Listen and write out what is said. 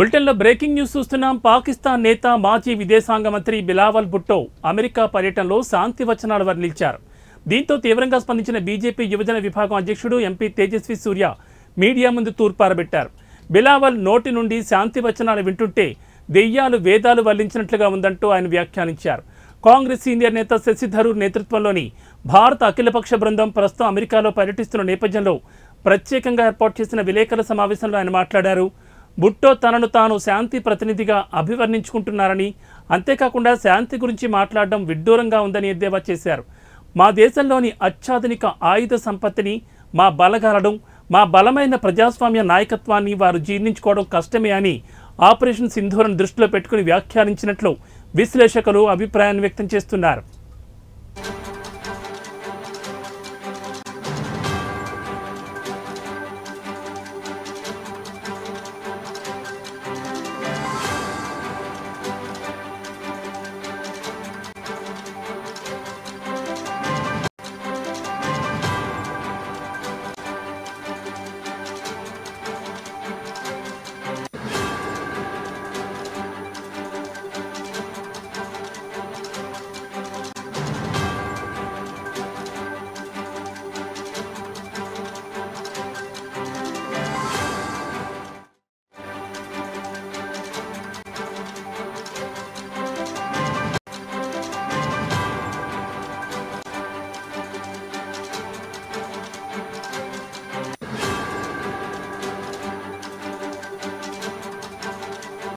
బులెటిన్లో breaking news చూస్తున్నాం. పాకిస్తాన్ నేత మాజీ విదేశాంగ మంత్రి బిలావల్ భుట్టో అమెరికా పర్యటనలో శాంతి వచనాలు వర్ణించారు. దీంతో తీవ్రంగా స్పందించిన బీజేపీ యువజన విభాగం అధ్యక్షుడు ఎంపీ తేజస్వి సూర్య మీడియా ముందు తూర్పారబెట్టారు. బిలావల్ నోటి నుండి శాంతి వచనాలు వింటుంటే దెయ్యాలు వేదాలు వల్లించినట్లుగా ఉందంటూ ఆయన వ్యాఖ్యానించారు. కాంగ్రెస్ సీనియర్ నేత శశి థరూర్ నేతృత్వంలోని భారత అఖిలపక్ష బృందం ప్రస్తుతం అమెరికాలో పర్యటిస్తున్న నేపథ్యంలో ప్రత్యేకంగా ఏర్పాటు చేసిన విలేకరుల సమావేశంలో ఆయన మాట్లాడారు. భుట్టో తనను తాను శాంతి ప్రతినిధిగా అభివర్ణించుకుంటున్నారని, అంతేకాకుండా శాంతి గురించి మాట్లాడడం విడ్డూరంగా ఉందని ఎద్దేవా చేశారు. మా దేశంలోని అత్యాధునిక ఆయుధ సంపత్తిని, మా బలగాలను, మా బలమైన ప్రజాస్వామ్య నాయకత్వాన్ని వారు జీర్ణించుకోవడం కష్టమే అని ఆపరేషన్ సింధూర్ను దృష్టిలో పెట్టుకుని వ్యాఖ్యానించినట్లు విశ్లేషకులు అభిప్రాయాన్ని వ్యక్తం చేస్తున్నారు.